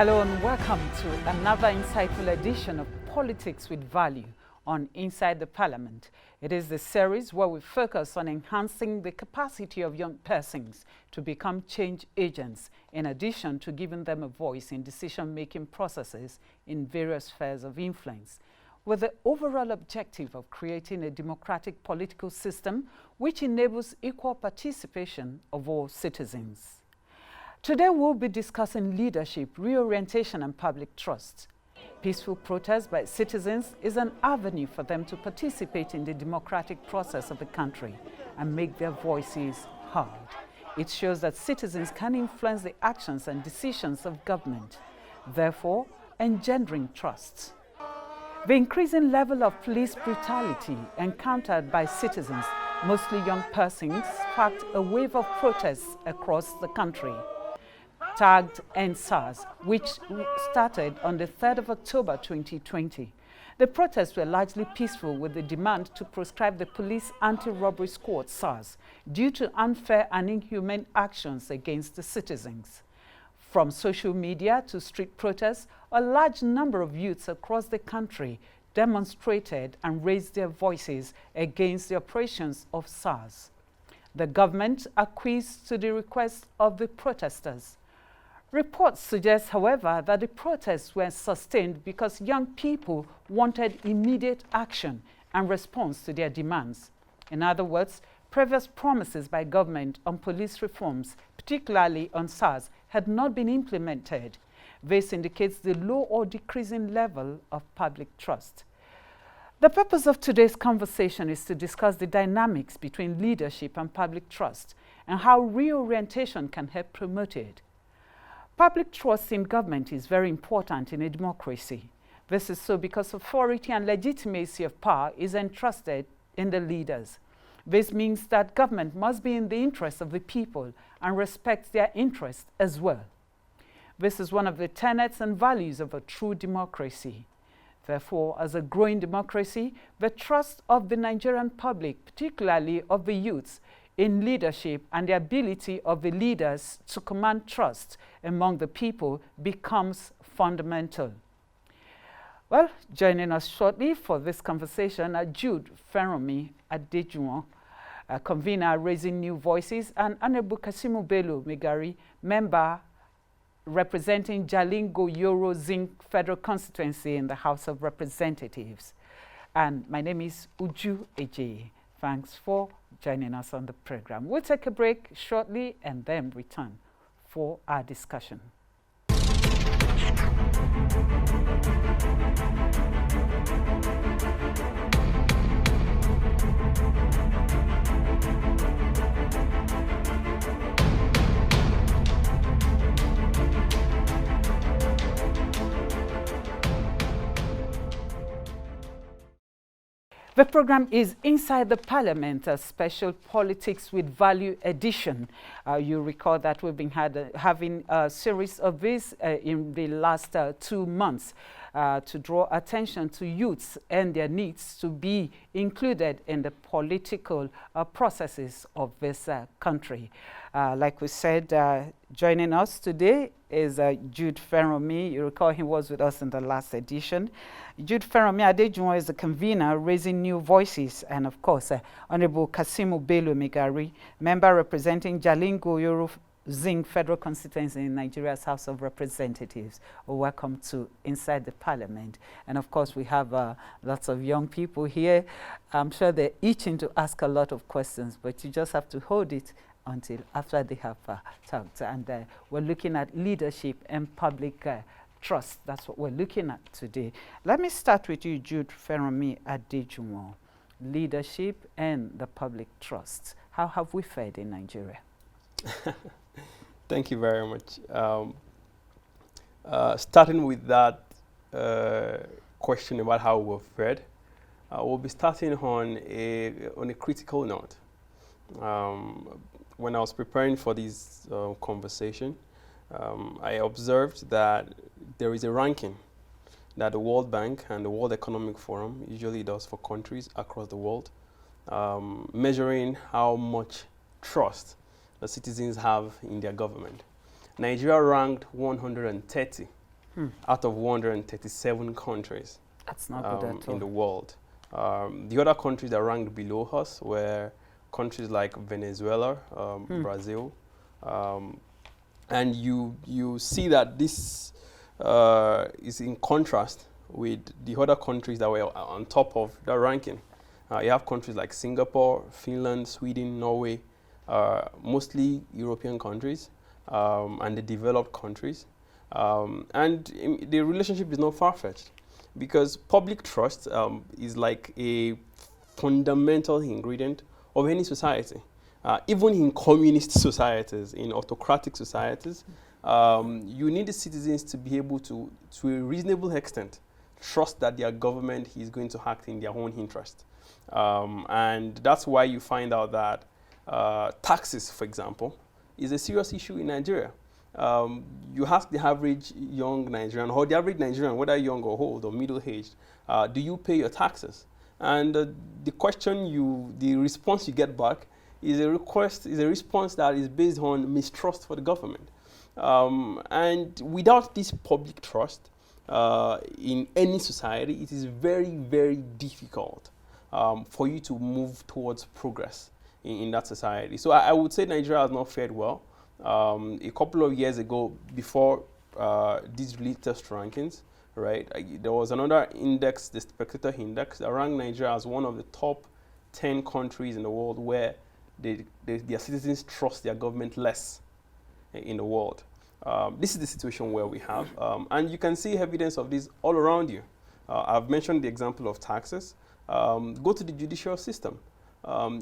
Hello and welcome to another insightful edition of Politics with Value on Inside the Parliament. It is the series where we focus on enhancing the capacity of young persons to become change agents, in addition to giving them a voice in decision-making processes in various spheres of influence, with the overall objective of creating a democratic political system which enables equal participation of all citizens. Today we'll be discussing leadership, reorientation and public trust. Peaceful protest by citizens is an avenue for them to participate in the democratic process of the country and make their voices heard. It shows that citizens can influence the actions and decisions of government, therefore engendering trust. The increasing level of police brutality encountered by citizens, mostly young persons, sparked a wave of protests across the country, tagged EndSARS, which started on the 3rd of October 2020. The protests were largely peaceful, with the demand to proscribe the police anti-robbery squad SARS due to unfair and inhumane actions against the citizens. From social media to street protests, a large number of youths across the country demonstrated and raised their voices against the operations of SARS. The government acquiesced to the request of the protesters. Reports suggest, however, that the protests were sustained because young people wanted immediate action and response to their demands. In other words, previous promises by government on police reforms, particularly on SARS, had not been implemented. This indicates the low or decreasing level of public trust. The purpose of today's conversation is to discuss the dynamics between leadership and public trust and how reorientation can help promote it. Public trust in government is very important in a democracy. This is so because authority and legitimacy of power is entrusted in the leaders. This means that government must be in the interest of the people and respect their interests as well. This is one of the tenets and values of a true democracy. Therefore, as a growing democracy, the trust of the Nigerian public, particularly of the youths, in leadership and the ability of the leaders to command trust among the people becomes fundamental. Well, joining us shortly for this conversation are Jude Feranmi Adejuwon, convener Raising New Voices, and Honorable Kasimu Bello Megari, member representing Jalingo Yoro Zing Federal Constituency in the House of Representatives. And my name is Uju Eje. Thanks for joining us on the program. We'll take a break shortly and then return for our discussion. The program is Inside the Parliament, a special Politics with Value edition. You recall that we've been having a series of these in the last 2 months to draw attention to youths and their needs to be included in the political processes of this country. Like we said, joining us today is Jude Feranmi. You recall he was with us in the last edition. Jude Feranmi Adejuwon is the convener Raising New Voices, and of course, Honorable Kasimu Bello Megari, member representing Jalingo Yoro Zing Federal Constituency in Nigeria's House of Representatives. Welcome to Inside the Parliament. And of course, we have lots of young people here. I'm sure they're itching to ask a lot of questions, but you just have to hold it until after they have talked. And we're looking at leadership and public trust. That's what we're looking at today. Let me start with you, Jude Feranmi Adejuwon. Leadership and the public trust. How have we fared in Nigeria? Thank you very much. Starting with that question about how we've fared, we'll be starting on a critical note. When I was preparing for this conversation, I observed that there is a ranking that the World Bank and the World Economic Forum usually does for countries across the world, measuring how much trust the citizens have in their government. Nigeria ranked 130 out of 137 countries. That's not good at all. In the world. The other countries that ranked below us were countries like Venezuela, Brazil, and you see that this is in contrast with the other countries that were on top of the ranking. You have countries like Singapore, Finland, Sweden, Norway, mostly European countries, and the developed countries. And the relationship is not far-fetched, because public trust is like a fundamental ingredient of any society. Even in communist societies, in autocratic societies, you need the citizens to be able to a reasonable extent, trust that their government is going to act in their own interest. And that's why you find out that taxes, for example, is a serious issue in Nigeria. You ask the average young Nigerian, or the average Nigerian, whether young or old or middle-aged, do you pay your taxes? And the response you get back is a response that is based on mistrust for the government. And without this public trust in any society, it is very, very difficult for you to move towards progress in that society. So I would say Nigeria has not fared well. A couple of years ago, before these latest rankings, right, there was another index, the Spectator Index, that ranked Nigeria as one of the top 10 countries in the world where their citizens trust their government less in the world. This is the situation where we have, and you can see evidence of this all around you. I've mentioned the example of taxes. Go to the judicial system.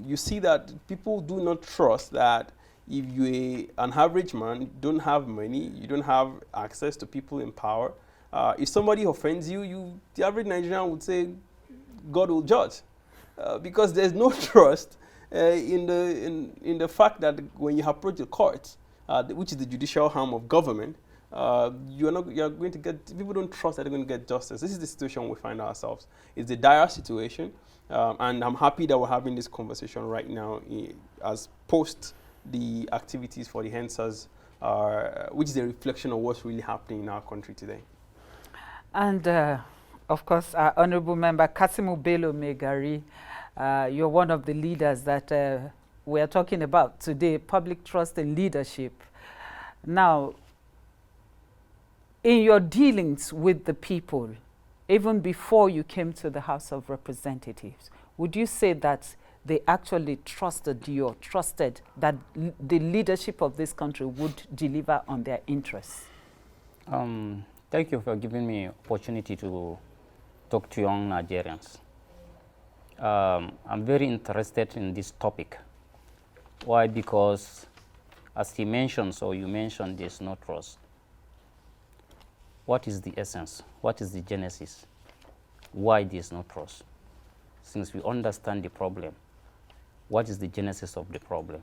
You see that people do not trust that if you're an average man, don't have money, you don't have access to people in power, if somebody offends you, the average Nigerian would say, God will judge. Because there's no trust in the fact that when you approach the court, which is the judicial arm of government, people don't trust that they're going to get justice. This is the situation we find ourselves. It's a dire situation, and I'm happy that we're having this conversation right now as post the activities for the EndSARS, which is a reflection of what's really happening in our country today. And of course, our Honorable Member Kasimu Bello Megari, you're one of the leaders that we are talking about today, public trust and leadership. Now, in your dealings with the people, even before you came to the House of Representatives, would you say that they actually trusted you, or trusted that the leadership of this country would deliver on their interests? Thank you for giving me opportunity to talk to young Nigerians. I'm very interested in this topic. Why? Because as he mentions, or you mentioned, there's no trust. What is the essence? What is the genesis? Why there's no trust? Since we understand the problem, what is the genesis of the problem?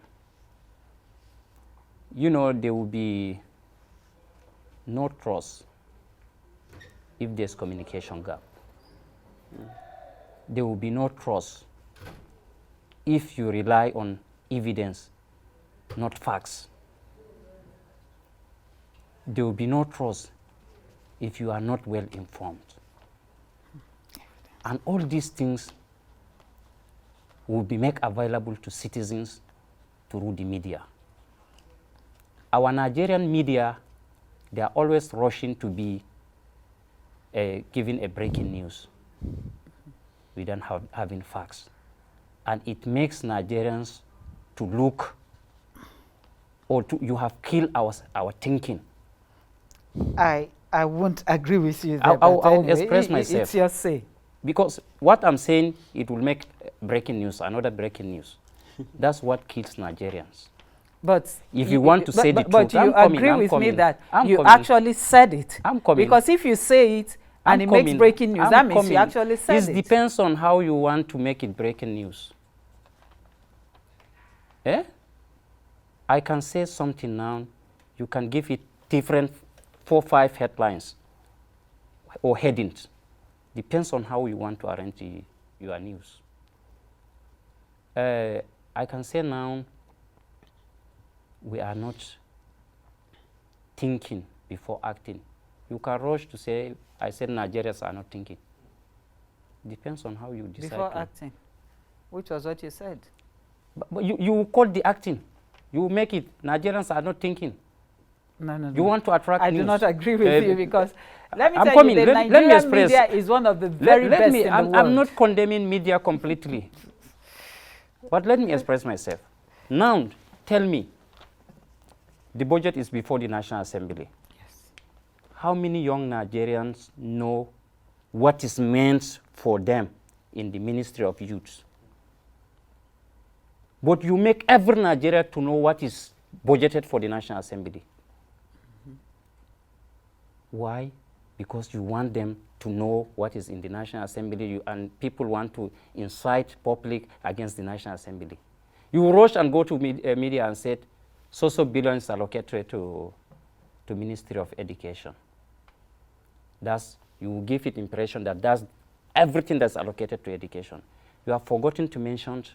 You know, there will be no trust if there's communication gap. There will be no trust if you rely on evidence, not facts. There will be no trust if you are not well informed. And all these things will be made available to citizens through the media. Our Nigerian media, they are always rushing to be giving a breaking news without having facts. And it makes Nigerians to look, or you have killed our thinking. I won't agree with you there, I'll anyway, express myself. It's your say. Because what I'm saying, it will make breaking news, another breaking news. That's what kills Nigerians. But if you want to say the truth, but you agree with me that you actually said it. I'm coming. Because if you say it and it makes breaking news, that means you actually said it. It depends on how you want to make it breaking news. Eh? I can say something now, you can give it different 4 or 5 headlines or headings. Depends on how you want to arrange your news. I can say now, we are not thinking before acting. You can rush to say, I said Nigerians are not thinking. Depends on how you decide. Before acting, which was what you said. But you call the acting. You make it, Nigerians are not thinking. No. You want to attract I news. do not agree with you, because let me I'm tell coming. you, the Let me Nigerian express. media is one of the very best in the world. I'm not condemning media completely. But let me express myself. Now, tell me, the budget is before the National Assembly. Yes. How many young Nigerians know what is meant for them in the Ministry of Youth? But you make every Nigerian to know what is budgeted for the National Assembly. Why? Because you want them to know what is in the National Assembly, and people want to incite public against the National Assembly. You rush and go to media and said, so billions allocated to Ministry of Education. You give it impression that that's everything that's allocated to education. You have forgotten to mention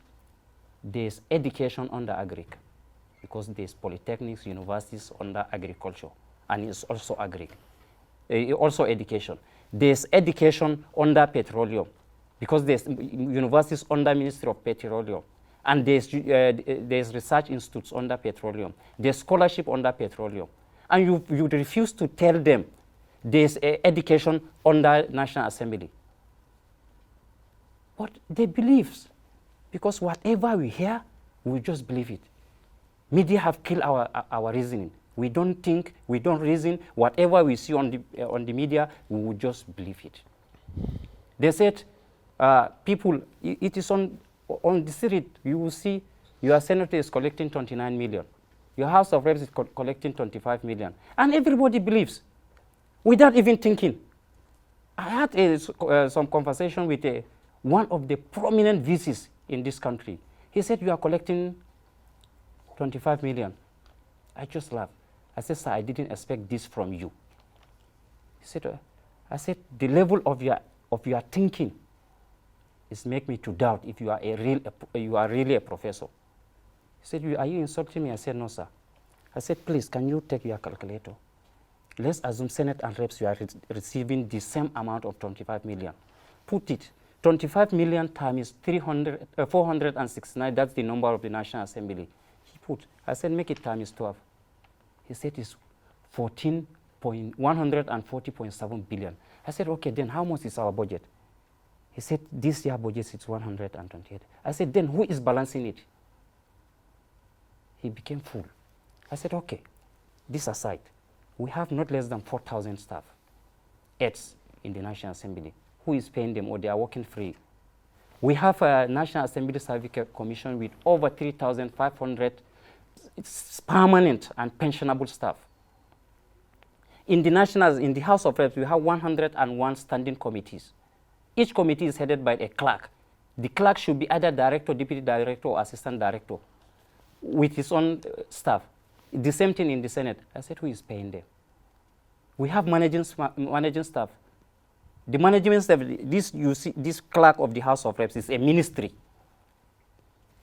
there's education under agric, because there's polytechnics, universities under agriculture, and it's also agric. Also education. There's education under petroleum, because there's universities under Ministry of Petroleum, and there's research institutes under petroleum. There's scholarship under petroleum, and you refuse to tell them there's education under National Assembly. But they believe, because whatever we hear, we just believe it. Media have killed our reasoning. We don't think, we don't reason. Whatever we see on the media, we will just believe it. They said, people, it is on the street, you will see your senator is collecting 29 million. Your House of Reps is collecting 25 million. And everybody believes, without even thinking. I had some conversation with one of the prominent VCs in this country. He said, you are collecting 25 million. I just laughed. I said, sir, I didn't expect this from you. He said, I said, the level of your thinking is make me to doubt if you are really a professor. He said, are you insulting me? I said, no, sir. I said, please, can you take your calculator? Let's assume Senate and Reps, you are receiving the same amount of 25 million. Put it, 25 million times 469, that's the number of the National Assembly. I said, make it times 12. He said it's 140.7 billion. I said, okay, then how much is our budget? He said, this year budget is 128. I said, then who is balancing it? He became full. I said, okay, this aside, we have not less than 4,000 staff, aides in the National Assembly. Who is paying them, or they are working free? We have a National Assembly Service Commission with over 3,500 permanent and pensionable staff. In the House of Reps, we have 101 standing committees. Each committee is headed by a clerk. The clerk should be either director, deputy director, or assistant director with his own staff. The same thing in the Senate. I said, who is paying them? We have managing staff. The management staff, this clerk of the House of Reps is a ministry.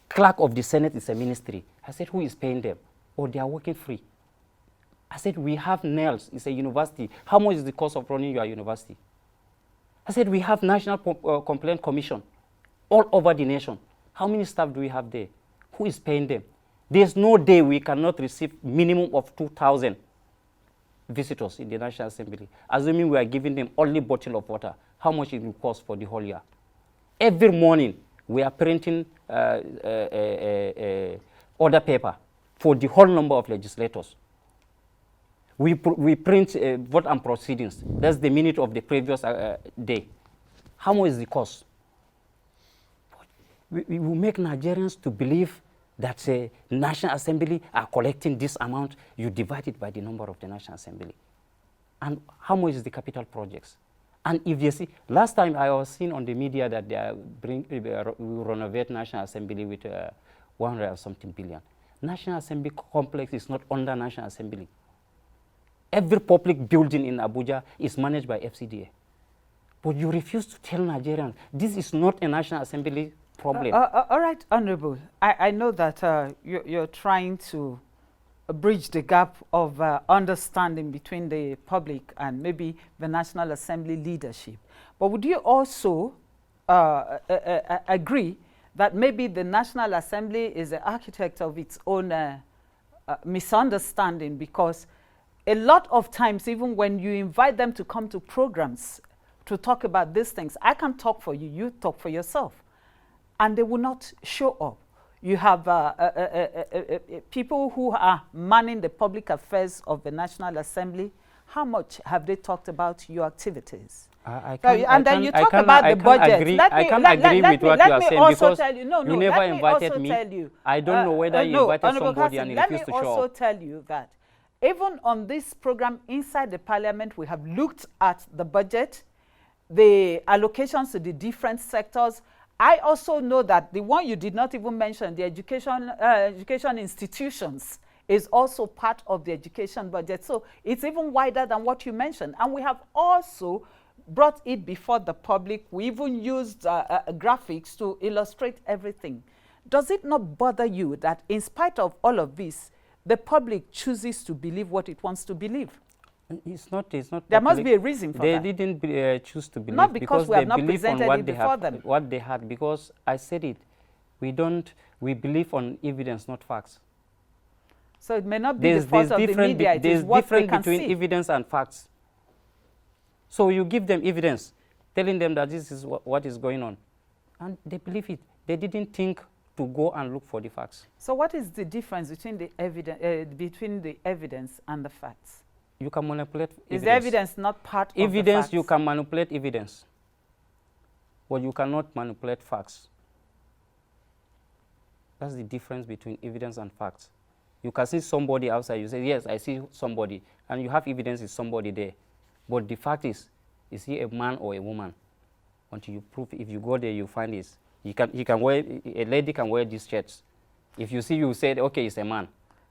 Clerk of the Senate is a ministry. I said, who is paying them? Oh, they are working free. I said, we have NELS, it's a university. How much is the cost of running your university? I said, we have National Complaint Commission all over the nation. How many staff do we have there? Who is paying them? There's no day we cannot receive minimum of 2,000 visitors in the National Assembly, assuming we are giving them only a bottle of water. How much it will cost for the whole year? Every morning, we are printing order paper for the whole number of legislators. We print vote and proceedings. That's the minute of the previous day. How much is the cost? We will make Nigerians to believe that the National Assembly are collecting this amount. You divide it by the number of the National Assembly. And how much is the capital projects? And if you see, last time I was seeing on the media that they will renovate National Assembly with 100 or something billion. National Assembly complex is not under National Assembly. Every public building in Abuja is managed by FCDA. But you refuse to tell Nigerians, this is not a National Assembly problem. All right, Honorable. I know that you're trying to bridge the gap of understanding between the public and maybe the National Assembly leadership. But would you also agree that maybe the National Assembly is the architect of its own misunderstanding? Because a lot of times, even when you invite them to come to programs to talk about these things, I can talk for you, you talk for yourself, and they will not show up. You have people who are manning the public affairs of the National Assembly. How much have they talked about your activities? Then you talk about the budget. I can't agree with what you are saying because you never invited me. I don't know whether you invited somebody and he refused to show up. Let me also tell you that even on this program inside the Parliament, we have looked at the budget, the allocations to the different sectors. I also know that the one you did not even mention, the education institutions, is also part of the education budget. So it's even wider than what you mentioned. And we have also brought it before the public. We even used graphics to illustrate everything. Does it not bother you that in spite of all of this, the public chooses to believe what it wants to believe? It's not. There must be a reason for that. They didn't choose to believe. Not because we have not presented it before them. What they had, because I said it, we believe on evidence, not facts. So it may not be the fault of the media, it is what they can see. There's difference between evidence and facts. So you give them evidence, telling them that this is what is going on, and they believe it. They didn't think to go and look for the facts. So what is the difference between the evidence and the facts? You can manipulate evidence. Is the evidence not part of the facts? Evidence, you can manipulate evidence, but you cannot manipulate facts. That's the difference between evidence and facts. You can see somebody outside, you say, yes, I see somebody, and you have evidence is somebody there. But the fact is he a man or a woman? Until you prove, if you go there, you find this. A lady can wear these shirts. If you see, you say, okay, it's a man.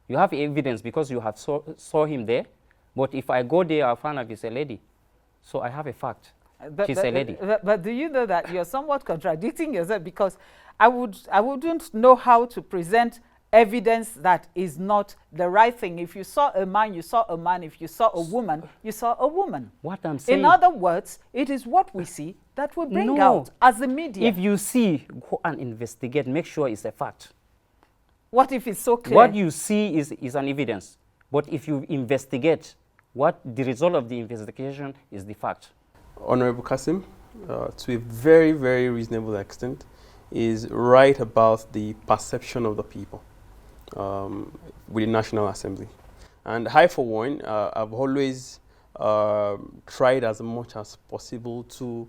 You have evidence because you have saw him there. But if I go there, I'll find out it's a lady. So I have a fact. She's a lady. But do you know that you're somewhat contradicting yourself? Because I wouldn't know how to present evidence that is not the right thing. If you saw a man, you saw a man. If you saw a woman, you saw a woman. What I'm saying. In other words, it is what we see that we bring out as the media. If you see, go and investigate. Make sure it's a fact. What if it's so clear? What you see is an evidence. But if you investigate, what the result of the investigation is the fact. Honorable Kasim, to a very, very reasonable extent, is right about the perception of the people with the National Assembly. And I, for one, I've always tried as much as possible to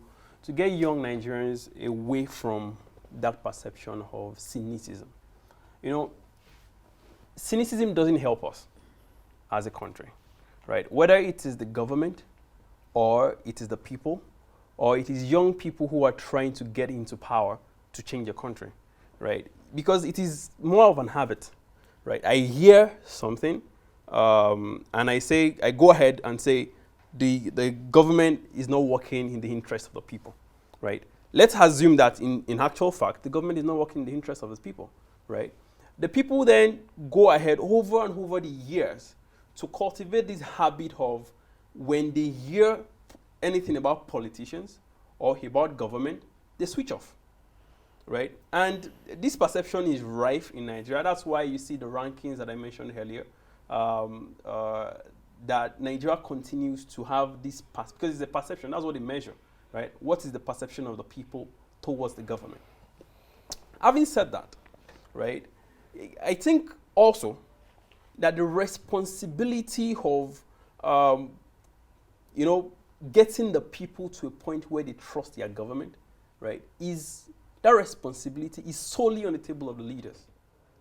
get young Nigerians away from that perception of cynicism. You know, cynicism doesn't help us as a country. Right? Whether it is the government, or it is the people, or it is young people who are trying to get into power to change the country, right? Because it is more of an habit, right? I hear something, and I go ahead and say, the government is not working in the interest of the people, right? Let's assume that in actual fact, the government is not working in the interest of the people, right? The people then go ahead over and over the years to cultivate this habit of when they hear anything about politicians or about government, they switch off, right? And this perception is rife in Nigeria. That's why you see the rankings that I mentioned earlier, that Nigeria continues to have this, because it's a perception, that's what they measure, right? What is the perception of the people towards the government? Having said that, right, I think also that the responsibility of, getting the people to a point where they trust their government, right, that responsibility is solely on the table of the leaders,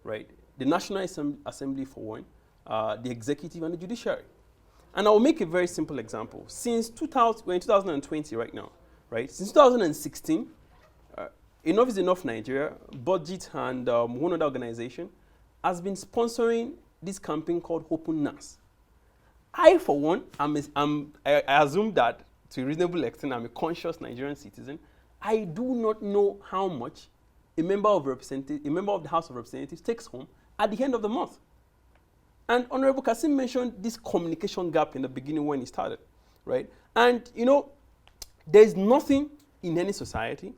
right? The National Assembly for one, the executive and the judiciary. And I'll make a very simple example. Since we're in 2020 right now, right? Since 2016, Enough is Enough Nigeria, Budget and one other organization has been sponsoring this campaign called Open NAS. I, for one, I assume that to a reasonable extent, I'm a conscious Nigerian citizen. I do not know how much a member of the House of Representatives takes home at the end of the month. And Honorable Kasim mentioned this communication gap in the beginning when he started, right? And, you know, there's nothing in any society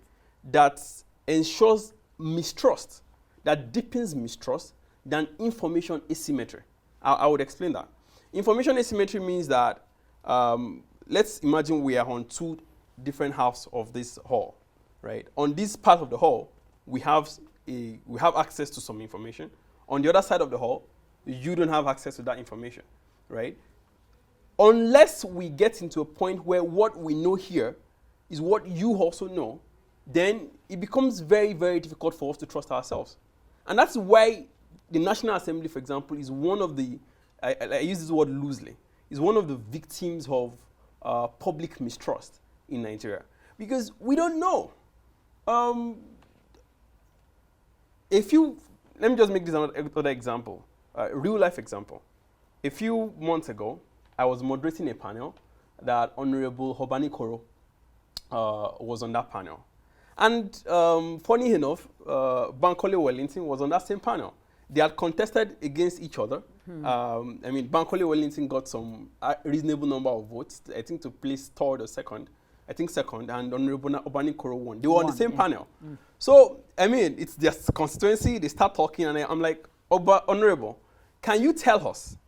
that ensures mistrust, that deepens mistrust, than information asymmetry. I would explain that. Information asymmetry means that, let's imagine we are on two different halves of this hall, right? On this part of the hall, we have access to some information. On the other side of the hall, you don't have access to that information, right? Unless we get into a point where what we know here is what you also know, then it becomes very, very difficult for us to trust ourselves. And that's why the National Assembly, for example, is one of the, I use this word loosely, is one of the victims of public mistrust in Nigeria. Because we don't know. Let me just make this another example, real life example. A few months ago, I was moderating a panel that Honorable Hobani Koro was on that panel. And funny enough, Bankole Wellington was on that same panel. They had contested against each other. I mean, Bankole Wellington got some reasonable number of votes, I think to place third or second. I think second, and Honorable Hobani Koro won. They were on the same panel. So, I mean, it's their constituency, they start talking, and I'm like, Honorable, can you tell us,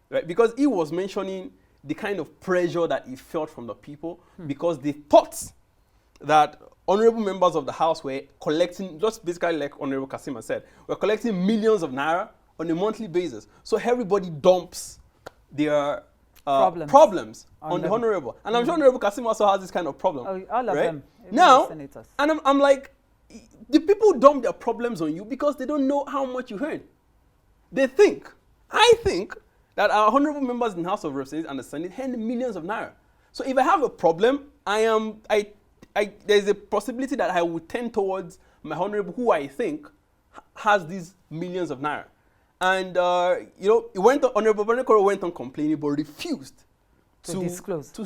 right? Because he was mentioning the kind of pressure that he felt from the people because they thought that honorable members of the House were collecting, just basically like Honorable Kasima said, we're collecting millions of naira on a monthly basis. So everybody dumps their problems on the honorable. And I'm sure Honorable Kasim also has this kind of problem. Oh, all of right? them. Now, senators. and I'm like, the people dump their problems on you because they don't know how much you earn. I think that our honorable members in the House of Representatives and the Senate earn millions of naira. So if I have a problem, there's a possibility that I would tend towards my honorable who I think has these millions of naira. And, you know, Honorable Banekoro went on complaining, but refused to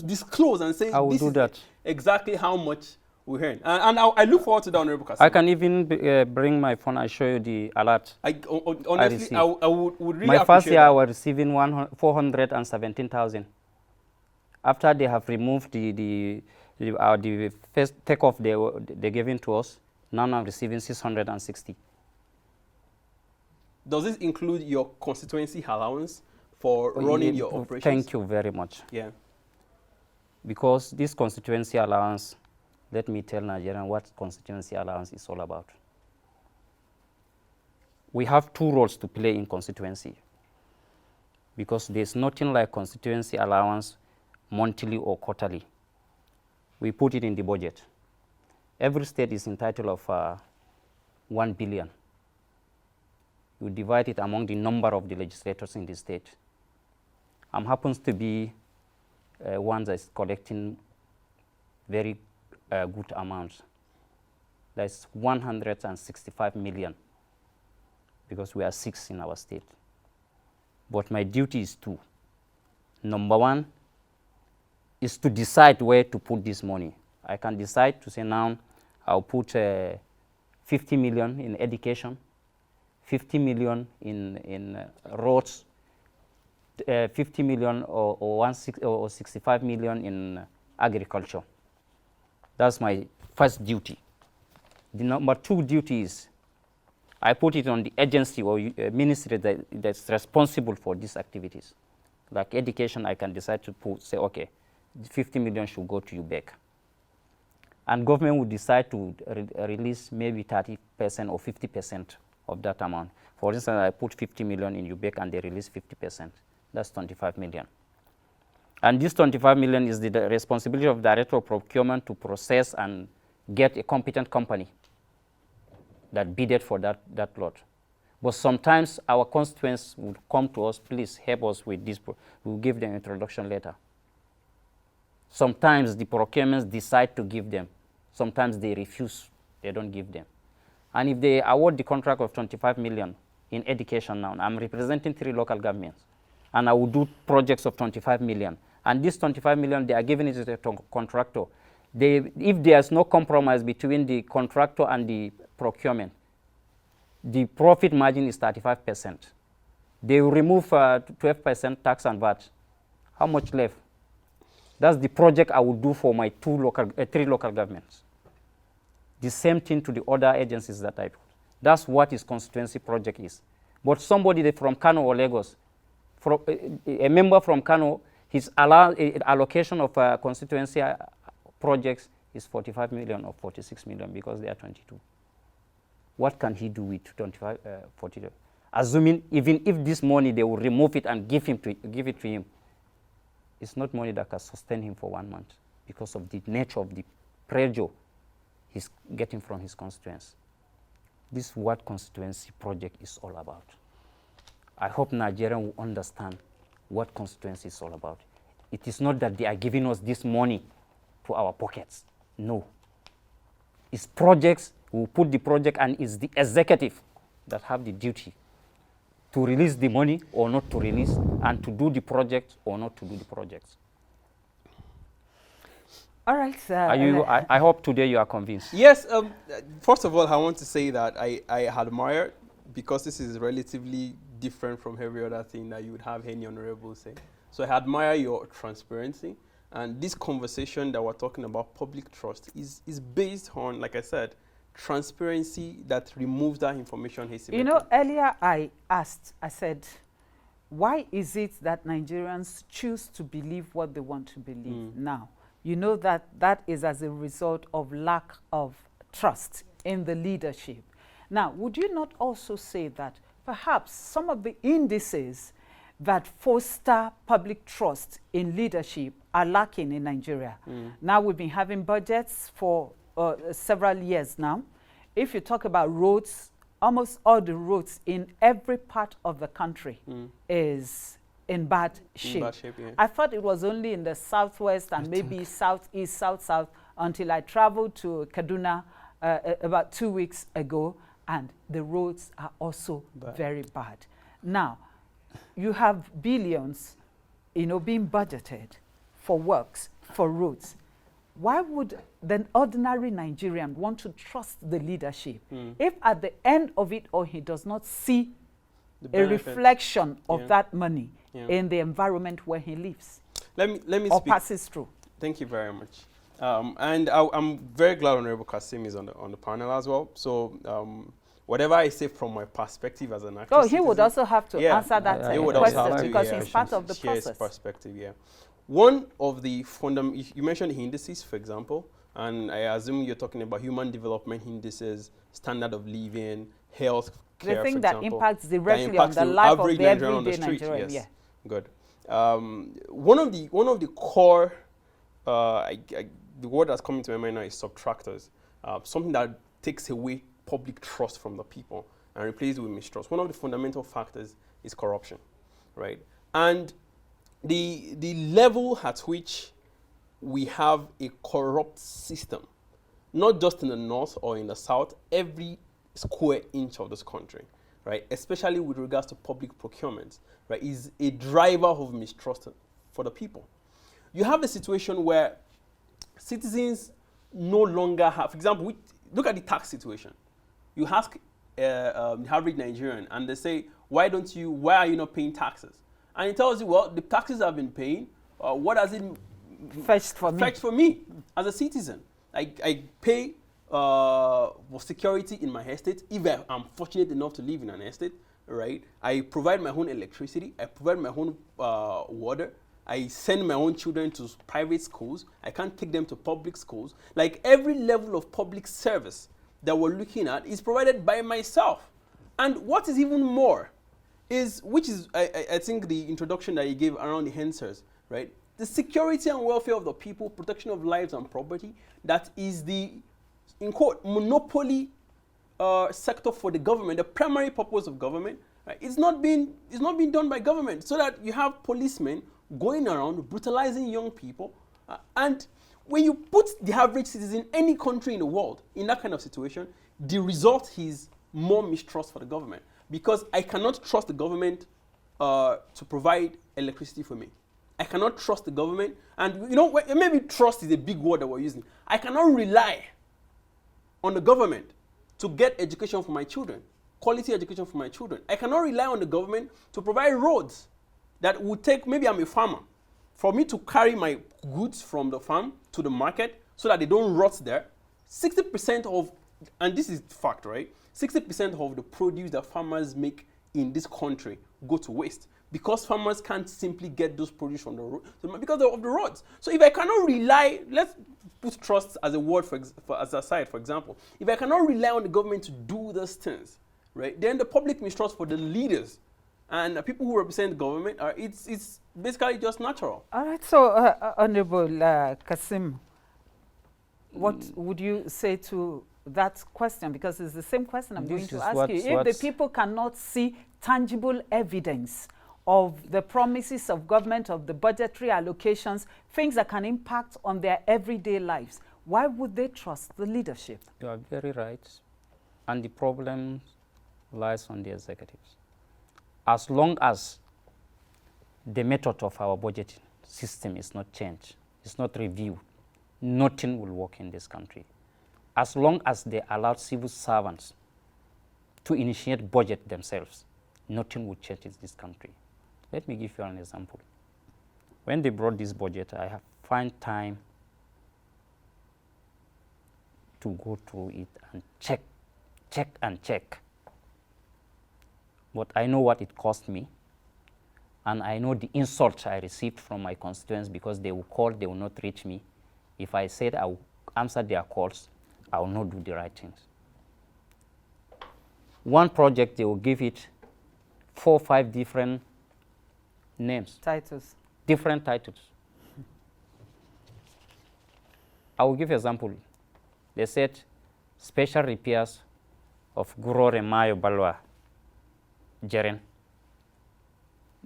disclose and say, I will do that. Exactly how much we earn. And I look forward to the Honorable Kasim. I can even bring my phone and show you the alert. Honestly, I would really my appreciate first year, that. I was receiving 417,000. After they have removed the first takeoff they gave to us, now I'm receiving 660. Does this include your constituency allowance for running your operations? Thank you very much. Yeah. Because this constituency allowance, let me tell Nigerians what constituency allowance is all about. We have two roles to play in constituency because there's nothing like constituency allowance monthly or quarterly. We put it in the budget. Every state is entitled of 1 billion. You divide it among the number of the legislators in the state. Happens to be one that is collecting very good amounts. That's 165 million because we are 6 in our state. But my duty is 2. Number 1 is to decide where to put this money. I can decide to say now I'll put 50 million in education, 50 million in roads, 50 million or 65 million in agriculture. That's my first duty. The number 2 duty is I put it on the agency or ministry that's responsible for these activities. Like education, I can decide to say, okay, 50 million should go to UBEC. And government would decide to release maybe 30% or 50% of that amount. For instance, I put 50 million in UBEC and they release 50%. That's 25 million. And this 25 million is the responsibility of Director of Procurement to process and get a competent company that bidded for that lot. But sometimes our constituents would come to us, please help us with this. We'll give them an introduction letter. Sometimes the procurements decide to give them. Sometimes they refuse, they don't give them. And if they award the contract of 25 million in education now, I'm representing 3 local governments, and I will do projects of 25 million. And this 25 million, they are giving it to the contractor. If there's no compromise between the contractor and the procurement, the profit margin is 35%. They will remove 12% tax and VAT. How much left? That's the project I would do for my 3 local governments. The same thing to the other agencies that I put. That's what his constituency project is. But somebody from Kano or Lagos, a member from Kano, his allocation of constituency projects is 45 million or 46 million because they are 22. What can he do with 42? Assuming even if this money they will remove it and give it to him, it's not money that can sustain him for 1 month because of the nature of the pressure he's getting from his constituents. This is what constituency project is all about. I hope Nigerians will understand what constituency is all about. It is not that they are giving us this money to our pockets. No. It's projects, we put the project, and it's the executive that have the duty to release the money or not to release, and to do the project or not to do the projects. All right, sir. I hope today you are convinced. Yes. First of all, I want to say that I admire, because this is relatively different from every other thing that you would have any honorable say. So I admire your transparency. And this conversation that we're talking about, public trust, is based on, like I said, transparency that removes that information asymmetry. You know, earlier I said, why is it that Nigerians choose to believe what they want to believe now? You know that is as a result of lack of trust in the leadership. Now, would you not also say that perhaps some of the indices that foster public trust in leadership are lacking in Nigeria? Now, we've been having budgets for several years now. If you talk about roads, almost all the roads in every part of the country is in bad shape. Yeah. I thought it was only in the southwest and maybe southeast, south, until I traveled to Kaduna about 2 weeks ago, and the roads are also very bad. Now, you have billions, being budgeted for works, for roads. Why would the ordinary Nigerian want to trust the leadership if at the end of it all he does not see a reflection of that money in the environment where he lives? Let me or speak. passes through. Thank you very much. And I'm very glad Honorable Kasim is on the panel as well. So whatever I say from my perspective as an actor. Oh, he would also have to answer that question because he's part of the process. His perspective, yeah. One of the you mentioned indices, for example, and I assume you're talking about human development indices, standard of living, health care, the thing for that example, impacts directly on the life of the everyday Nigerian. Yes. Yeah. Good. One of the core, the word that's coming to my mind now is subtractors. Something that takes away public trust from the people and replaces it with mistrust. One of the fundamental factors is corruption, right? And the level at which we have a corrupt system, not just in the north or in the south, every square inch of this country, right, especially with regards to public procurement, right, is a driver of mistrust for the people. You have a situation where citizens no longer have, for example, look at the tax situation. You ask the average Nigerian and they say, why are you not paying taxes? And he tells you, well, the taxes I've been paying, what does it fetch for me as a citizen? I pay for security in my estate if I'm fortunate enough to live in an estate, right? I provide my own electricity, I provide my own water, I send my own children to private schools, I can't take them to public schools. Like every level of public service that we're looking at is provided by myself. And what is even more is, I think the introduction that you gave around the EndSARS, right? The security and welfare of the people, protection of lives and property, that is the, in quote, monopoly sector for the government, the primary purpose of government. Right? It's not being done by government, so that you have policemen going around brutalizing young people. And when you put the average citizen in any country in the world in that kind of situation, the result is more mistrust for the government. Because I cannot trust the government to provide electricity for me. I cannot trust the government. And maybe trust is a big word that we're using. I cannot rely on the government to get education for my children. quality education for my children. I cannot rely on the government to provide roads that would take, maybe I'm a farmer, for me to carry my goods from the farm to the market so that they don't rot there. 60% of, and this is fact, right? 60% of the produce that farmers make in this country go to waste because farmers can't simply get those produce from the road because of the roads. So if I cannot rely, let's put trust as a word as a side, for example. If I cannot rely on the government to do those things, right, then the public mistrust for the leaders and the people who represent the government it's basically just natural. All right. So, Honorable Kasim, what would you say to that question? Because it's the same question I'm going to ask you. If the people cannot see tangible evidence of the promises of government, of the budgetary allocations, things that can impact on their everyday lives, why would they trust the leadership? You are very right. And the problem lies on the executives. As long as the method of our budgeting system is not changed, it's not reviewed, nothing will work in this country. As long as they allow civil servants to initiate budget themselves, nothing will change in this country. Let me give you an example. When they brought this budget, I have found time to go through it and check. But I know what it cost me, and I know the insult I received from my constituents because they will call, they will not reach me. If I said I will answer their calls, I will not do the right things. One project, they will give it 4 or 5 different names. Titles. Different titles. I will give an example. They said special repairs of Gurore Mayo Balwa Jeren.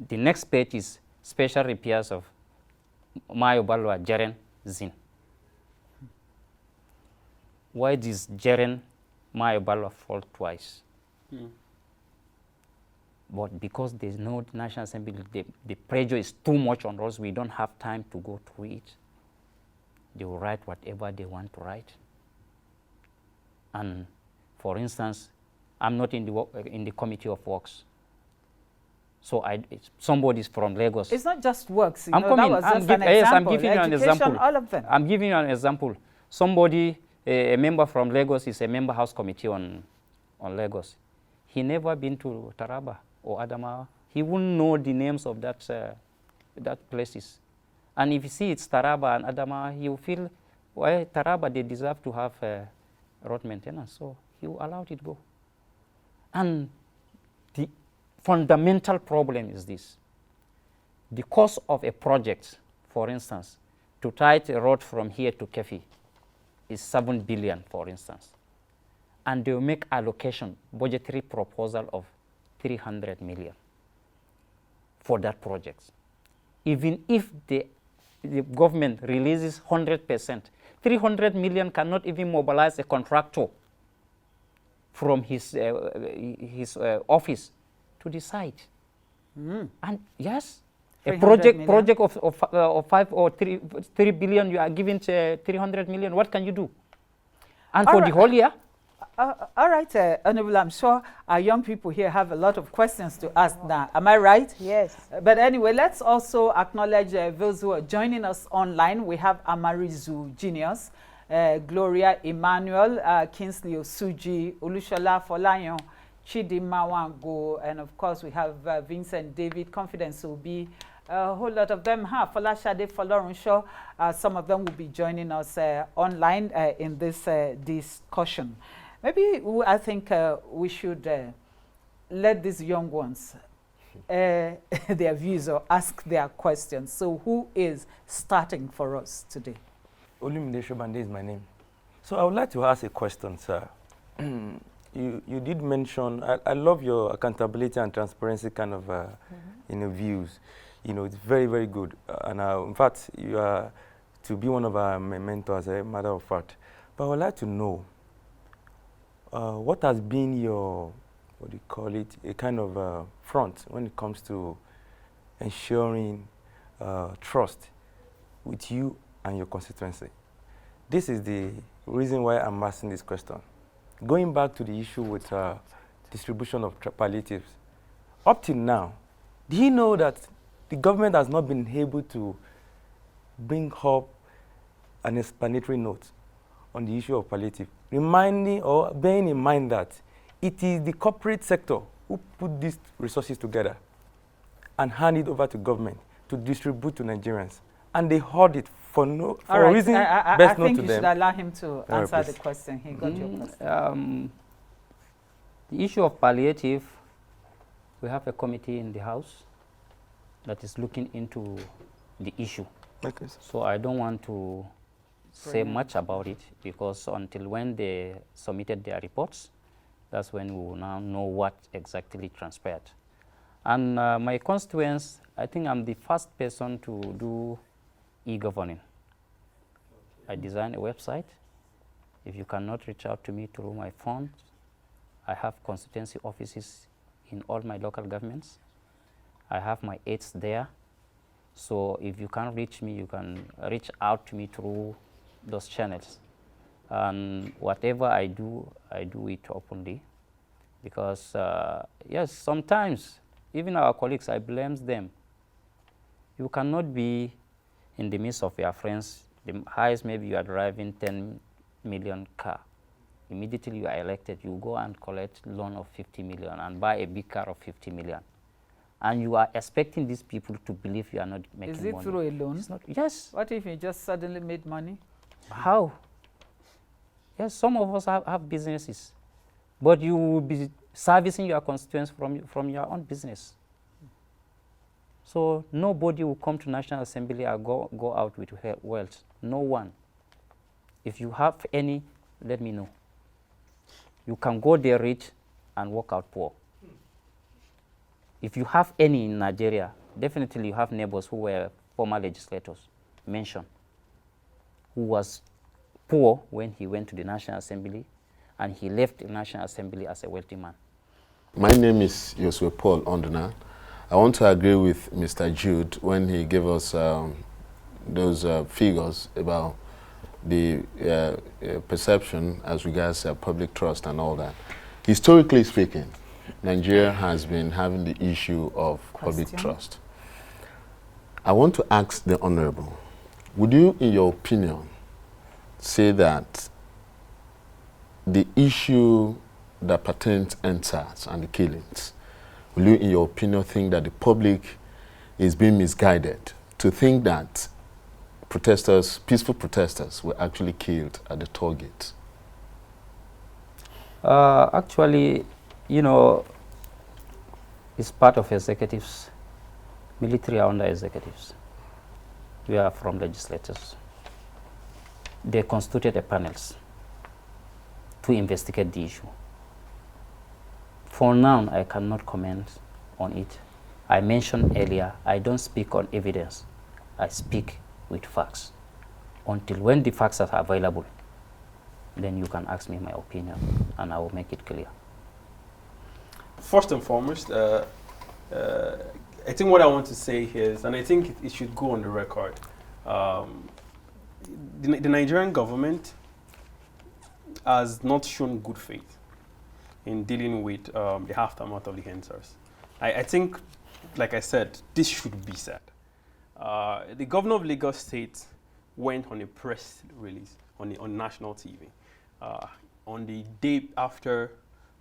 The next page is special repairs of Mayo Balwa Jeren Zin. Why does Jeren Mayo Balwa fall twice? But because there's no National Assembly, the pressure is too much on us, we don't have time to go through it. They will write whatever they want to write. And for instance, I'm not in the Committee of Works. So somebody's from Lagos. It's not just works. I'm coming. Yes, I'm giving you an example. All of them. I'm giving you an example. Somebody, a member from Lagos, is a member House Committee on Lagos. He never been to Taraba or Adamawa. He wouldn't know the names of that places. And if you see it's Taraba and Adamawa, he will feel, well, Taraba, they deserve to have road maintenance. So he will allow it go. And the fundamental problem is this. The cost of a project, for instance, to tie a road from here to Kefi is 7 billion, for instance. And they will make allocation, budgetary proposal of 300 million for that project. Even if the government releases 100%, 300 million cannot even mobilize a contractor from his office to the site. And yes, a project of 5 or 3 billion, you are giving 300 million, what can you do? And for the whole year? All right, Honorable, I'm sure our young people here have a lot of questions to ask now. Am I right? Yes. But anyway, let's also acknowledge those who are joining us online. We have Amarizu Genius, Gloria Emmanuel, Kingsley Osuji, Olushola Folayan, Chidi Mawango, and of course we have Vincent David. Confidence will be a whole lot of them. Folashade Folorunsho, some of them will be joining us online in this discussion. Maybe I think we should let these young ones their views or ask their questions. So who is starting for us today? Olumide Shobande is my name. So I would like to ask a question, sir. You did mention, I love your accountability and transparency kind of views. It's very, very good. And in fact, you are to be one of our mentors, as a matter of fact. But I would like to know, what has been your, what do you call it, a kind of front when it comes to ensuring trust with you and your constituency? This is the reason why I'm asking this question. Going back to the issue with distribution of palliatives. Up till now, do you know that the government has not been able to bring up an explanatory note on the issue of palliative, reminding or bearing in mind that it is the corporate sector who put these resources together and hand it over to government to distribute to Nigerians. And they hoard it for a reason best known to them. I think you should allow him to answer the question. He got your question. The issue of palliative, we have a committee in the House that is looking into the issue. Okay. So I don't want to say much about it, because until when they submitted their reports, that's when we will now know what exactly transpired. And my constituents, I think I'm the first person to do e-governing. I designed a website. If you cannot reach out to me through my phone, I have constituency offices in all my local governments. I have my aides there. So if you can't reach me, you can reach out to me through those channels. And whatever I do it openly. Because, yes, sometimes, even our colleagues, I blame them. You cannot be in the midst of your friends. The highest, maybe you are driving 10 million car. Immediately you are elected, you go and collect loan of 50 million and buy a big car of 50 million. And you are expecting these people to believe you are not making money. Is it through a loan? It's not, yes. What if you just suddenly made money? How? Yes, some of us have businesses, but you will be servicing your constituents from your own business. So nobody will come to National Assembly and go out with wealth. No one. If you have any, let me know. You can go there rich and walk out poor. If you have any in Nigeria, definitely you have neighbors who were former legislators, mentioned, who was poor when he went to the National Assembly, and he left the National Assembly as a wealthy man. My name is Yosue Paul Onduna. I want to agree with Mr. Jude when he gave us those figures about the perception as regards public trust and all that. Historically speaking, Nigeria has been having the issue of public trust. I want to ask the Honorable, would you, in your opinion, say that the issue that pertains to EndSARS and the killings, will you, in your opinion, think that the public is being misguided to think that protesters, peaceful protesters, were actually killed at the toll gate? Actually, you know, it's part of executives. Military are under executives. We are from legislators. They constituted a panels to investigate the issue. For now, I cannot comment on it. I mentioned earlier, I don't speak on evidence. I speak with facts. Until when the facts are available, then you can ask me my opinion, and I will make it clear. First and foremost, I think what I want to say here is, and I think it should go on the record, the Nigerian government has not shown good faith in dealing with the aftermath of the EndSARS. I think, like I said, this should be said. The governor of Lagos State went on a press release on national TV on the day after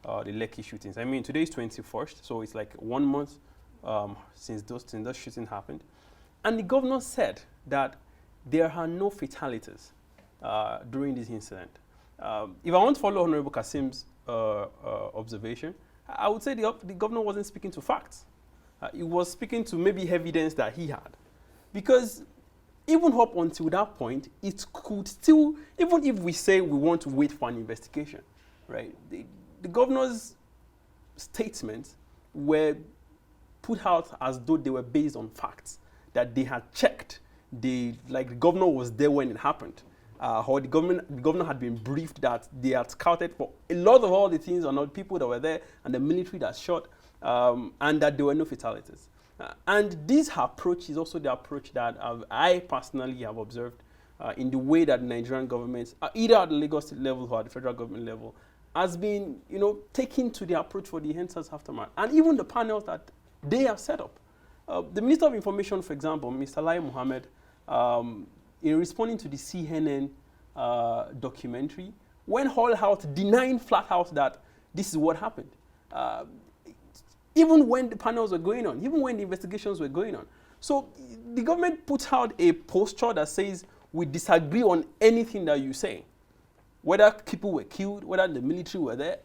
the Lekki shootings. I mean, today is 21st, so it's like 1 month since those shootings happened. And the governor said that there are no fatalities during this incident. If I want to follow Honorable Kasim's observation, I would say the governor wasn't speaking to facts. He was speaking to maybe evidence that he had. Because even up until that point, it could still, even if we say we want to wait for an investigation, right? The governor's statements were put out as though they were based on facts, that they had checked. Like the governor was there when it happened. Or the governor had been briefed that they had scouted for a lot of all the things and all the people that were there and the military that shot, and that there were no fatalities. And this approach is also the approach that I personally have observed in the way that the Nigerian governments, either at the Lagos State level or at the federal government level, has been, taken to the approach for the EndSARS aftermath, and even the panels that they have set up. The Minister of Information, for example, Mr. Lai Mohammed, in responding to the CNN documentary, went all out denying flat out that this is what happened. Even when the panels were going on, even when the investigations were going on. So the government put out a posture that says, we disagree on anything that you say, whether people were killed, whether the military were there,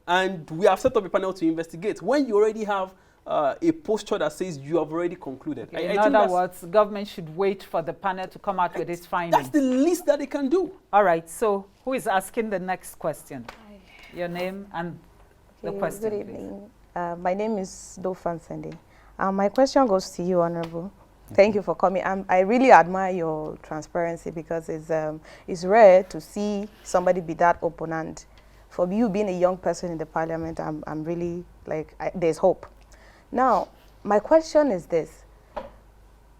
and we have set up a panel to investigate. When you already have a posture that says you have already concluded. Okay, in other words, government should wait for the panel to come out with its findings. That's the least that they can do. All right, so who is asking the next question? Your name and the question, good evening. My name is Dofan Sende. My question goes to you, Honorable. Thank you for coming. I really admire your transparency because it's rare to see somebody be that open. And for you being a young person in the parliament, I'm really like, there's hope. Now, my question is this.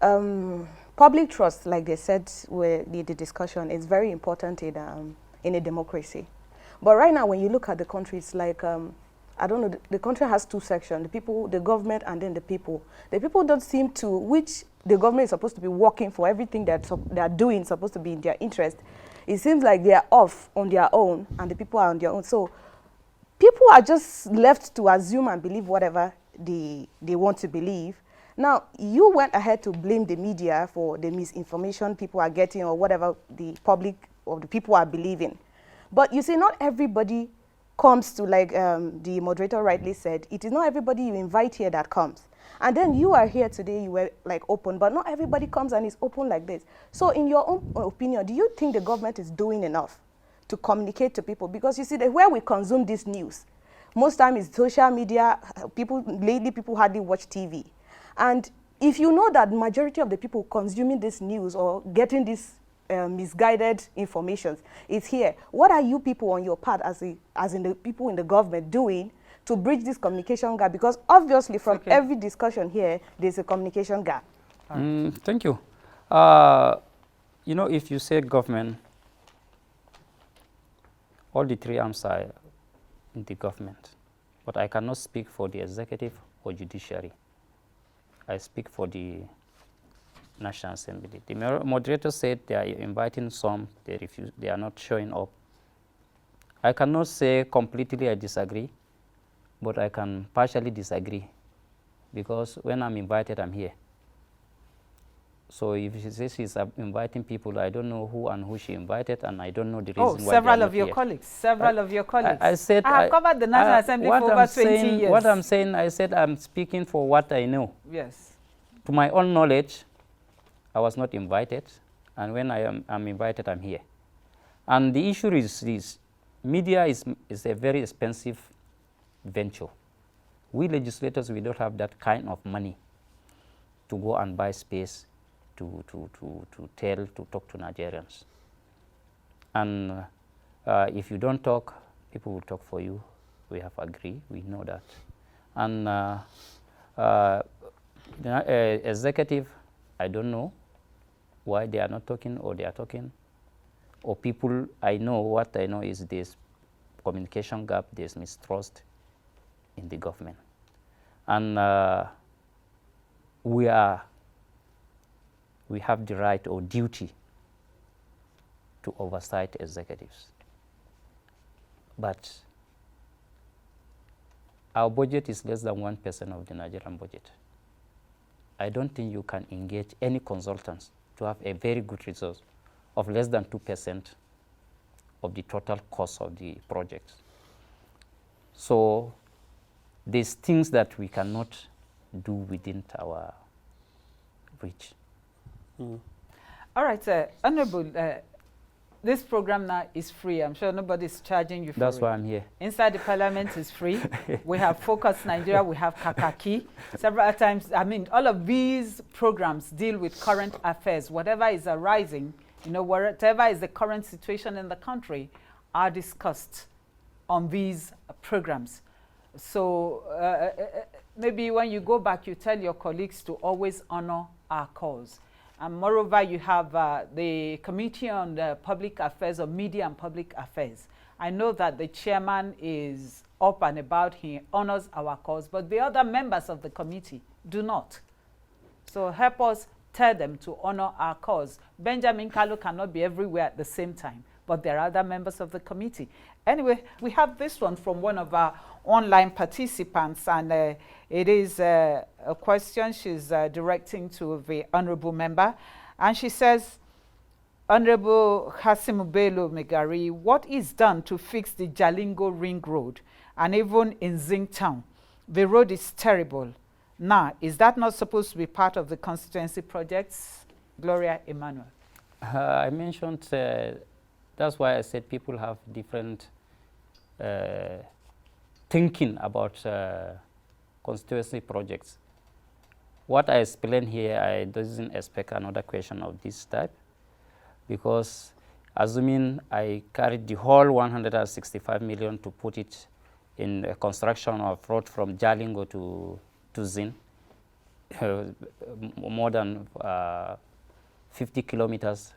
Public trust, like they said with the discussion, is very important in a democracy. But right now, when you look at the country, it's like, I don't know, the country has two sections, the people, the government, and then the people. The people don't seem to, which the government is supposed to be working for, everything that they are doing supposed to be in their interest. It seems like they are off on their own, and the people are on their own. So people are just left to assume and believe whatever they want to believe. Now, you went ahead to blame the media for the misinformation people are getting or whatever the public or the people are believing. But you see, not everybody comes to, like the moderator rightly said, it is not everybody you invite here that comes. And then you are here today, you were like open, but not everybody comes and is open like this. So in your own opinion, do you think the government is doing enough to communicate to people? Because you see, that where we consume this news, most time is social media. Lately people hardly watch TV. And if you know that majority of the people consuming this news or getting this misguided information is here, what are you people on your part, as in the people in the government, doing to bridge this communication gap? Because obviously from every discussion here, there's a communication gap. Thank you. If you say government, all the three arms are in the government. But I cannot speak for the executive or judiciary. I speak for the National Assembly. The moderator said they are inviting some, they refuse, they are not showing up. I cannot say completely I disagree, but I can partially disagree, because when I'm invited, I'm here. So if she says she's inviting people, I don't know who and who she invited, and I don't know the reason why several of your colleagues, I said I have covered the National Assembly for over 20 years. What I'm saying, I said I'm speaking for what I know. Yes. To my own knowledge, I was not invited, and when I'm invited, I'm here. And the issue is this: media is a very expensive venture. We legislators, we don't have that kind of money to go and buy space to talk to Nigerians. And if you don't talk, people will talk for you. We have agreed, we know that. And the executive, I don't know why they are not talking, or they are talking. Or people, I know, what I know is there's communication gap, there's mistrust in the government. And we have the right or duty to oversight executives. But our budget is less than 1% of the Nigerian budget. I don't think you can engage any consultants to have a very good result of less than 2% of the total cost of the project. So there's things that we cannot do within our reach. All right, Honorable, this program now is free. I'm sure nobody's charging you for it. That's why I'm here. Inside the Parliament is free. We have Focus Nigeria, we have Kakaki. Several times, all of these programs deal with current affairs. Whatever is arising, whatever is the current situation in the country, are discussed on these programs. So maybe when you go back, you tell your colleagues to always honor our cause. And moreover, you have the Committee on Public Affairs, or Media and Public Affairs. I know that the chairman is up and about, he honors our cause, but the other members of the committee do not. So help us tell them to honor our cause. Benjamin Kalu cannot be everywhere at the same time, but there are other members of the committee. Anyway, we have this one from one of our online participants, and it is a question she's directing to the honorable member. And she says, Honorable Hasimu Bello Megari, what is done to fix the Jalingo Ring Road? And even in Zinc Town, the road is terrible. Now, is that not supposed to be part of the constituency projects? Gloria Emmanuel. I mentioned, that's why I said people have different thinking about constituency projects. What I explained here, I doesn't expect another question of this type, because assuming I carried the whole 165 million to put it in the construction of road from Jalingo to Zin, more than 50 kilometers,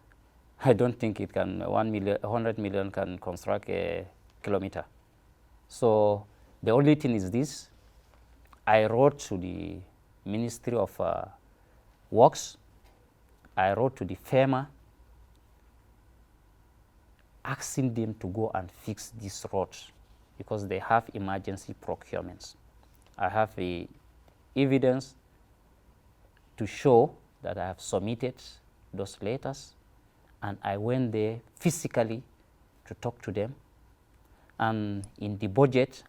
I don't think it can, 100 million can construct a kilometer. So the only thing is this, I wrote to the Ministry of Works, I wrote to the FEMA, asking them to go and fix this road because they have emergency procurements. I have the evidence to show that I have submitted those letters, and I went there physically to talk to them. And in the budget,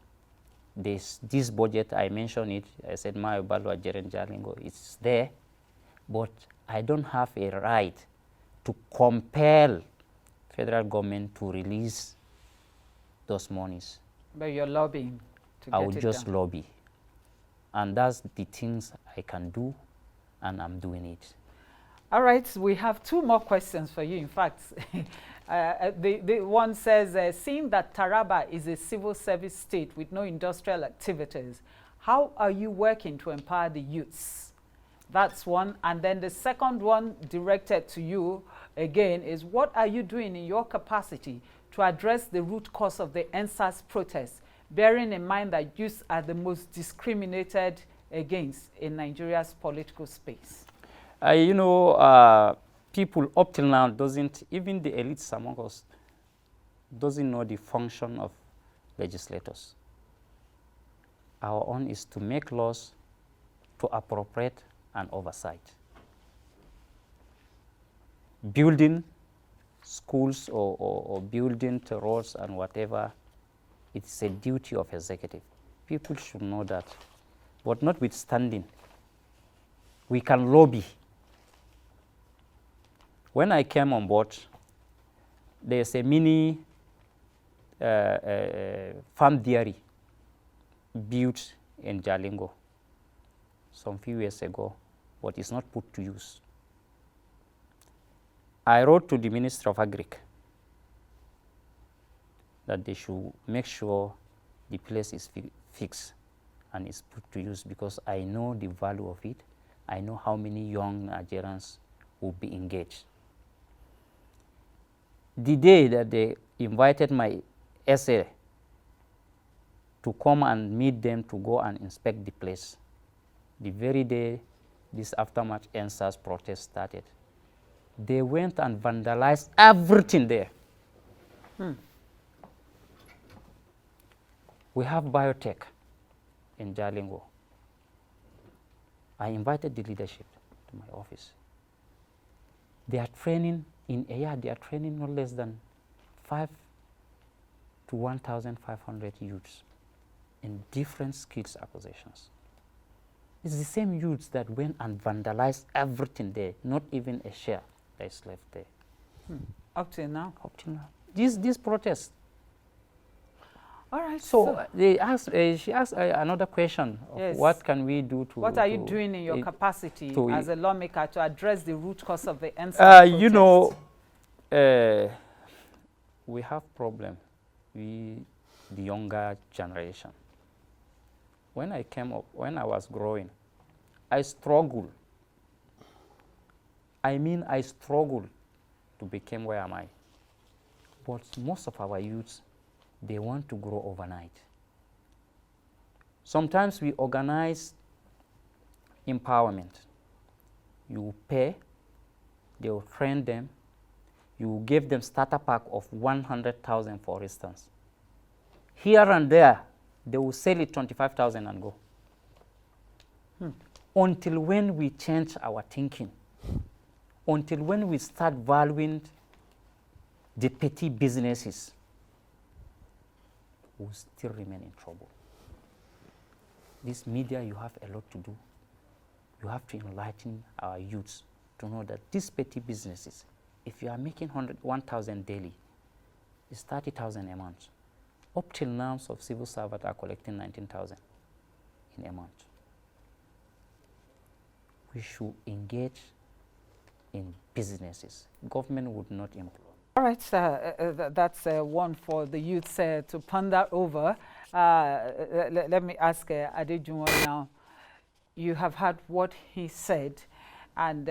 this budget, I mentioned it, I said, my Balwa Jeren Jalingo, it's there, but I don't have a right to compel federal government to release those monies. But you're lobbying to get it done. I will just lobby. And that's the things I can do, and I'm doing it. All right, we have two more questions for you. In fact, the one says, seeing that Taraba is a civil service state with no industrial activities, how are you working to empower the youths? That's one. And then the second one directed to you again is, what are you doing in your capacity to address the root cause of the EndSARS protests, bearing in mind that youths are the most discriminated against in Nigeria's political space? People up till now even the elites among us, doesn't know the function of legislators. Our own is to make laws, to appropriate and oversight. Building schools or building roads and whatever, it's a duty of executive. People should know that. But notwithstanding, we can lobby. When I came on board, there's a mini farm dairy built in Jalingo some few years ago, but it's not put to use. I wrote to the Minister of Agric that they should make sure the place is fixed and is put to use, because I know the value of it. I know how many young Nigerians will be engaged. The day that they invited my SA to come and meet them to go and inspect the place, the very day this aftermath EndSARS protest started, they went and vandalized everything there. We have biotech in Jalingo. I invited the leadership to my office. They are training in a year, they are training no less than 5 to 1,500 youths in different skills acquisitions. It's the same youths that went and vandalized everything there, not even a share that is left there. Up till now? Up till now. This protest. All right. So she asked another question of, yes, what can we do to... What are you doing in your capacity as a lawmaker to address the root cause of the EndSARS protest? We have problem with the younger generation. When I came up, when I was growing, I struggled. I struggled to become where am I. But most of our youths they want to grow overnight. Sometimes we organize empowerment. You pay, they will train them, you give them starter pack of 100,000 for instance. Here and there, they will sell it 25,000 and go. Until when we change our thinking, until when we start valuing the petty businesses, we'll still remain in trouble. This media, you have a lot to do. You have to enlighten our youths to know that these petty businesses, if you are making 1,000 daily, it's 30,000 a month. Up till now, some civil servants are collecting 19,000 in a month. We should engage in businesses. Government would not employ. All right, that's one for the youths to ponder over. Let me ask Adejunwa now. You have heard what he said, and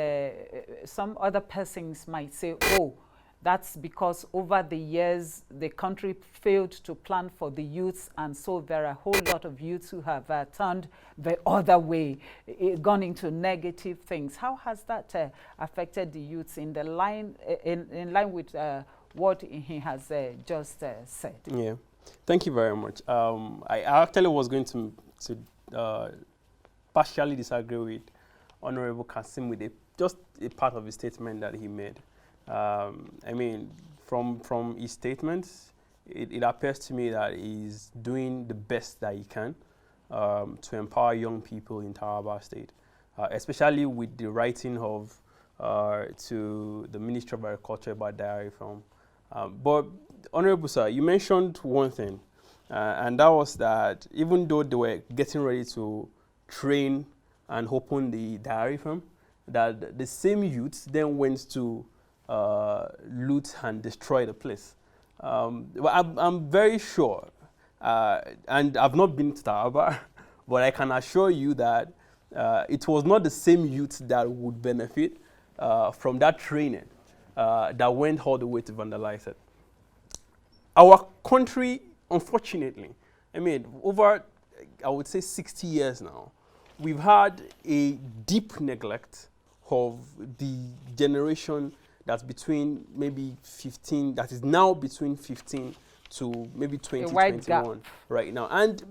some other persons might say, oh, that's because over the years the country failed to plan for the youths, and so there are a whole lot of youths who have turned the other way, gone into negative things. How has that affected the youths in the line with what he has just said? Yeah, thank you very much. I actually was going to partially disagree with Honorable Kasim with just a part of his statement that he made. I mean, from his statements, it appears to me that he's doing the best that he can to empower young people in Taraba State, especially with the writing of to the Ministry of Agriculture about dairy farm. But Honorable Sir, you mentioned one thing, and that was that even though they were getting ready to train and open the dairy farm, that the same youths then went to loot and destroy the place. But I'm very sure, and I've not been to Taraba, but I can assure you that it was not the same youth that would benefit from that training that went all the way to vandalize it. Our country, unfortunately, I mean, over, I would say 60 years now, we've had a deep neglect of the generation that's between maybe 15, that is now between 15 to maybe 2021 right now. And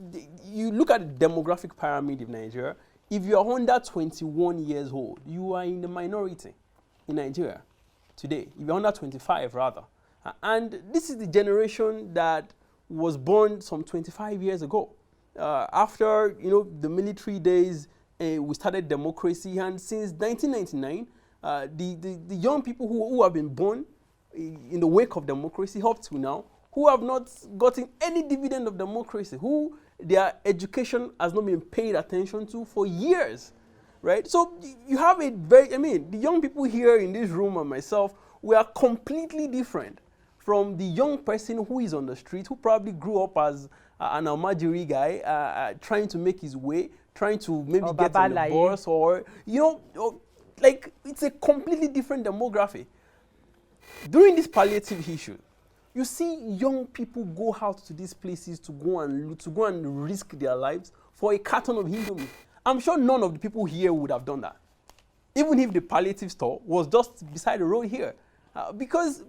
you look at the demographic pyramid of Nigeria, if you are under 21 years old, you are in the minority in Nigeria today. If you're under 25 rather. And this is the generation that was born some 25 years ago. After, the military days, we started democracy, and since 1999, the young people who have been born in the wake of democracy up to now, who have not gotten any dividend of democracy, who their education has not been paid attention to for years, right? So you have a the young people here in this room and myself, we are completely different from the young person who is on the street, who probably grew up as an Almajiri guy, trying to make his way, trying to maybe get on the bus, or, like, it's a completely different demography. During this palliative issue, you see young people go out to these places to go and loot, to go and risk their lives for a carton of Indomie. I'm sure none of the people here would have done that, even if the palliative store was just beside the road here. Because,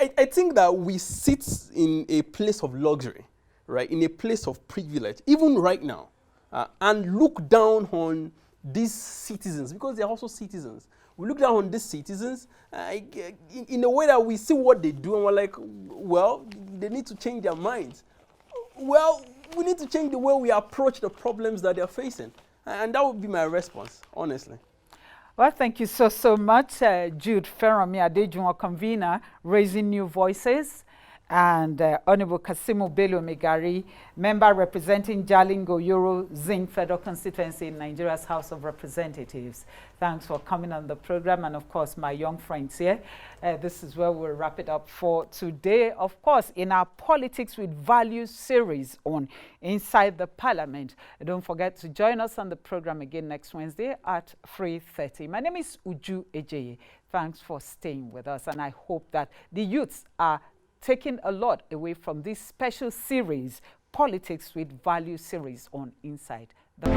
I think that we sit in a place of luxury, right, in a place of privilege, even right now, and look down on these citizens, because they're also citizens. We look down on these citizens in a way that we see what they do and we're like, well, they need to change their minds. Well, we need to change the way we approach the problems that they're facing. And that would be my response, honestly. Well, thank you so much, Jude Feromi Adejunwa, convener, Raising New Voices, and Honorable Kasimu Bello Megari, member representing Jalingo Yoro Zing Federal Constituency in Nigeria's House of Representatives. Thanks for coming on the program, and of course, my young friends here. This is where we'll wrap it up for today. Of course, in our Politics with Values series on Inside the Parliament. Don't forget to join us on the program again next Wednesday at 3:30. My name is Uju Ejeye. Thanks for staying with us, and I hope that the youths are taking a lot away from this special series, Politics with Value series on Inside the